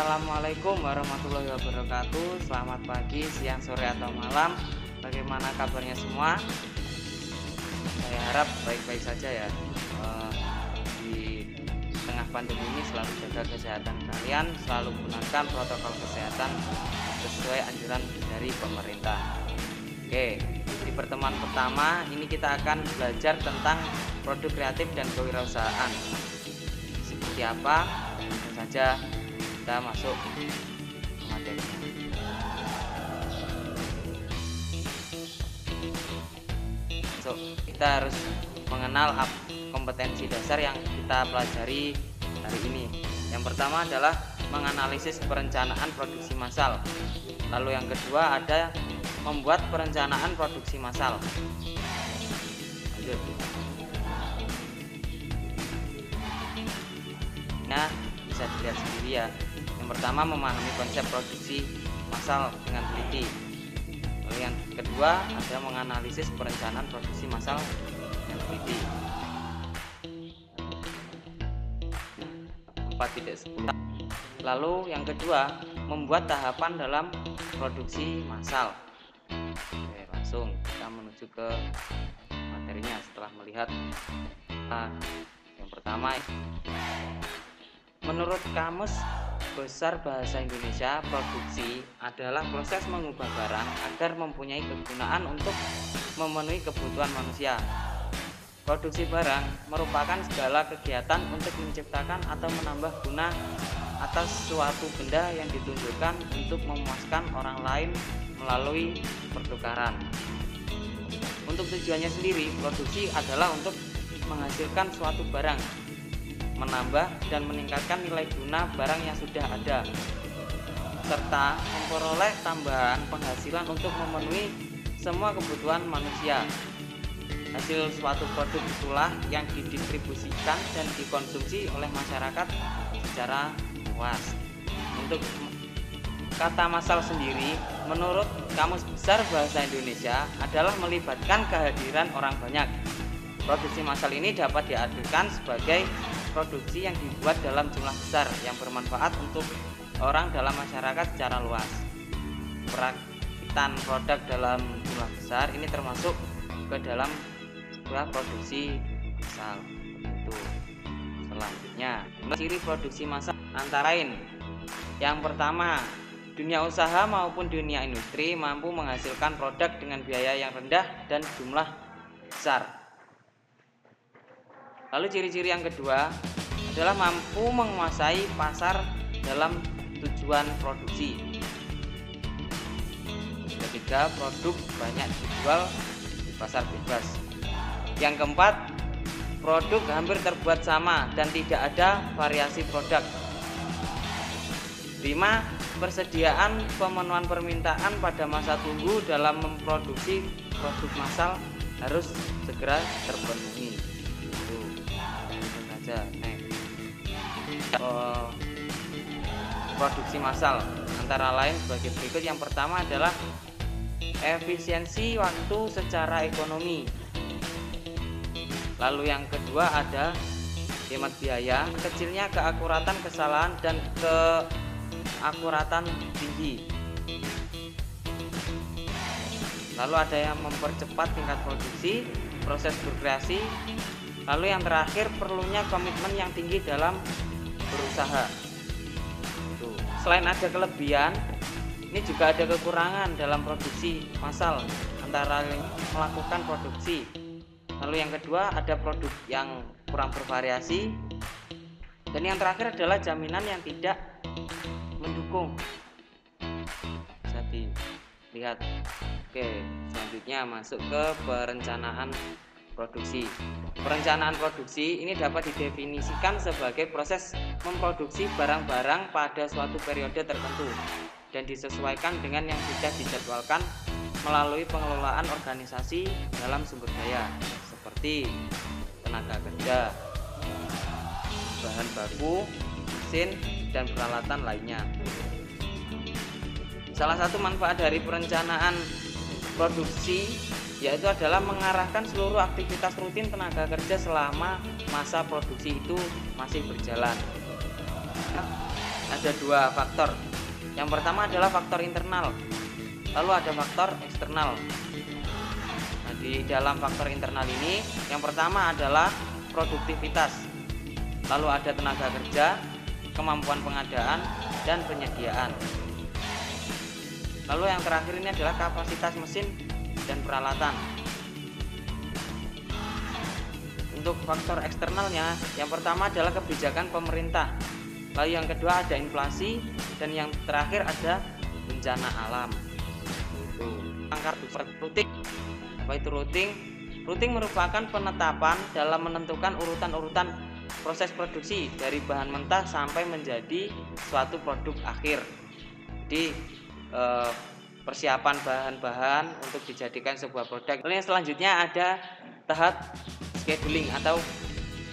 Assalamualaikum warahmatullahi wabarakatuh. Selamat pagi, siang, sore, atau malam. Bagaimana kabarnya semua? Saya harap baik-baik saja ya. Di tengah pandemi ini selalu jaga kesehatan kalian, selalu gunakan protokol kesehatan sesuai anjuran dari pemerintah. Oke, di pertemuan pertama ini kita akan belajar tentang produk kreatif dan kewirausahaan. Seperti apa? Langsung saja kita masuk ke materinya. So, kita harus mengenal kompetensi dasar yang kita pelajari hari ini. Yang pertama adalah menganalisis perencanaan produksi massal. Lalu yang kedua ada membuat perencanaan produksi massal. Lanjut. Nah, bisa dilihat sendiri ya. Yang pertama memahami konsep produksi massal dengan teliti. Lalu yang kedua ada menganalisis perencanaan produksi massal dengan teliti. 4.10. Lalu yang kedua membuat tahapan dalam produksi massal. Oke, langsung kita menuju ke materinya setelah melihat yang pertama. Menurut Kamus Besar Bahasa Indonesia, produksi adalah proses mengubah barang agar mempunyai kegunaan untuk memenuhi kebutuhan manusia. Produksi barang merupakan segala kegiatan untuk menciptakan atau menambah guna atas suatu benda yang ditunjukkan untuk memuaskan orang lain melalui pertukaran. Untuk tujuannya sendiri, produksi adalah untuk menghasilkan suatu barang, menambah dan meningkatkan nilai guna barang yang sudah ada, serta memperoleh tambahan penghasilan untuk memenuhi semua kebutuhan manusia. Hasil suatu produk itulah yang didistribusikan dan dikonsumsi oleh masyarakat secara luas. Untuk kata massal sendiri, menurut Kamus Besar Bahasa Indonesia adalah melibatkan kehadiran orang banyak. Produksi massal ini dapat diartikan sebagai produksi yang dibuat dalam jumlah besar yang bermanfaat untuk orang dalam masyarakat secara luas. Perakitan produk dalam jumlah besar ini termasuk ke dalam sebuah produksi massal. Itu selanjutnya ciri produksi massal antara lain. Yang pertama, dunia usaha maupun dunia industri mampu menghasilkan produk dengan biaya yang rendah dan jumlah besar. Lalu ciri-ciri yang kedua adalah mampu menguasai pasar dalam tujuan produksi. Ketiga, produk banyak dijual di pasar bebas. Yang keempat, produk hampir terbuat sama dan tidak ada variasi produk. 5. Persediaan pemenuhan permintaan pada masa tunggu dalam memproduksi produk massal harus segera terpenuhi. Produksi massal antara lain sebagai berikut. Yang pertama adalah efisiensi waktu secara ekonomi. Lalu yang kedua ada hemat biaya, kecilnya keakuratan kesalahan dan keakuratan tinggi. Lalu ada yang mempercepat tingkat produksi, proses berkreasi. Lalu yang terakhir perlunya komitmen yang tinggi dalam berusaha. Selain ada kelebihan, ini juga ada kekurangan dalam produksi massal antara melakukan produksi. Lalu yang kedua ada produk yang kurang bervariasi. Dan yang terakhir adalah jaminan yang tidak mendukung. Bisa dilihat. Oke, selanjutnya masuk ke perencanaan produksi. Perencanaan produksi ini dapat didefinisikan sebagai proses memproduksi barang-barang pada suatu periode tertentu dan disesuaikan dengan yang sudah dijadwalkan melalui pengelolaan organisasi dalam sumber daya seperti tenaga kerja, bahan baku, mesin, dan peralatan lainnya. Salah satu manfaat dari perencanaan produksi yaitu adalah mengarahkan seluruh aktivitas rutin tenaga kerja selama masa produksi itu masih berjalan. ada dua faktor. Yang pertama adalah faktor internal, lalu ada faktor eksternal. Nah, di dalam faktor internal ini yang pertama adalah produktivitas, lalu ada tenaga kerja, kemampuan pengadaan, dan penyediaan. Lalu yang terakhir ini adalah kapasitas mesin dan peralatan. Untuk faktor eksternalnya, yang pertama adalah kebijakan pemerintah, lalu yang kedua ada inflasi, dan yang terakhir ada bencana alam. Angka routing. Apa itu routing? Routing merupakan penetapan dalam menentukan urutan-urutan proses produksi dari bahan mentah sampai menjadi suatu produk akhir. Di persiapan bahan-bahan untuk dijadikan sebuah produk. Lalu yang selanjutnya ada tahap scheduling atau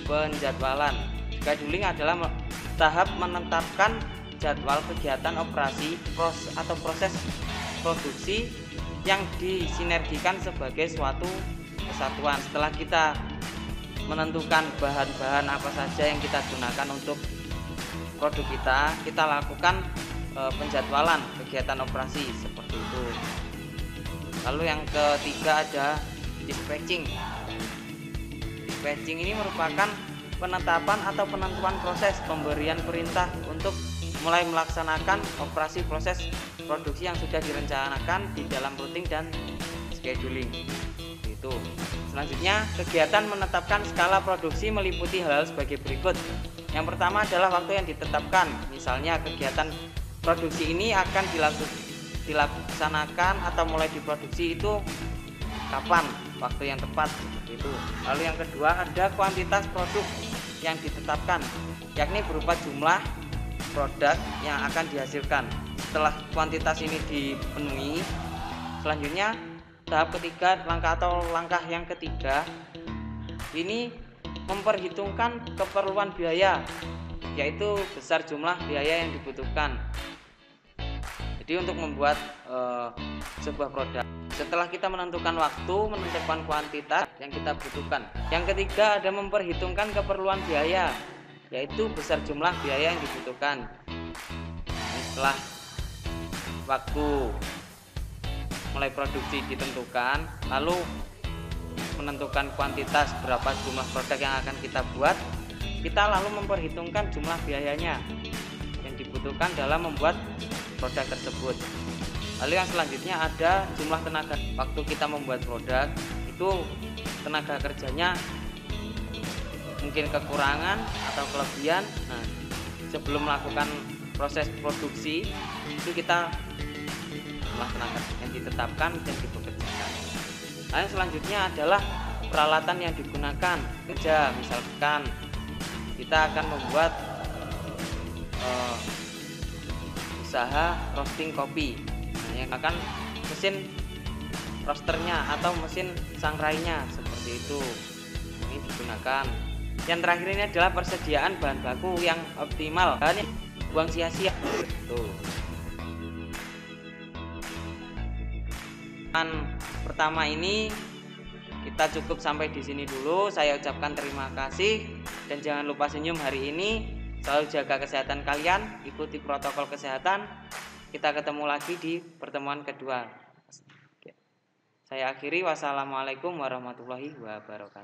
penjadwalan. Scheduling adalah tahap menetapkan jadwal kegiatan operasi atau proses produksi yang disinergikan sebagai suatu kesatuan. Setelah kita menentukan bahan-bahan apa saja yang kita gunakan untuk produk kita lakukan penjadwalan kegiatan operasi seperti itu. Lalu yang ketiga ada dispatching. Dispatching ini merupakan penetapan atau penentuan proses pemberian perintah untuk mulai melaksanakan operasi proses produksi yang sudah direncanakan di dalam routing dan scheduling. Itu. Selanjutnya, kegiatan menetapkan skala produksi meliputi hal-hal sebagai berikut. Yang pertama adalah waktu yang ditetapkan. Misalnya kegiatan produksi ini akan dilaksanakan atau mulai diproduksi itu kapan, waktu yang tepat itu. Lalu yang kedua ada kuantitas produk yang ditetapkan, yakni berupa jumlah produk yang akan dihasilkan. Setelah kuantitas ini dipenuhi, selanjutnya tahap ketiga langkah yang ketiga ini memperhitungkan keperluan biaya, yaitu besar jumlah biaya yang dibutuhkan. Jadi untuk membuat sebuah produk, setelah kita menentukan waktu, menentukan kuantitas yang kita butuhkan. Yang ketiga ada memperhitungkan keperluan biaya, yaitu besar jumlah biaya yang dibutuhkan. Setelah waktu mulai produksi ditentukan, lalu menentukan kuantitas berapa jumlah produk yang akan kita buat, kita lalu memperhitungkan jumlah biayanya yang dibutuhkan dalam membuat produk tersebut. Lalu yang selanjutnya ada jumlah tenaga. Waktu kita membuat produk itu tenaga kerjanya mungkin kekurangan atau kelebihan. Nah, sebelum melakukan proses produksi itu kita jumlah tenaga yang ditetapkan dan dipekerjakan. Lalu selanjutnya adalah peralatan yang digunakan. Kerja, misalkan kita akan membuat usaha roasting kopi, nah, yang akan mesin roasternya atau mesin sangrainya seperti itu, ini digunakan. Yang terakhir ini adalah persediaan bahan baku yang optimal, bahannya buang sia-sia. Tuh. Pertama ini kita cukup sampai di sini dulu. Saya ucapkan terima kasih dan jangan lupa senyum hari ini. Selalu jaga kesehatan kalian, ikuti protokol kesehatan. Kita ketemu lagi di pertemuan kedua. Saya akhiri, wassalamualaikum warahmatullahi wabarakatuh.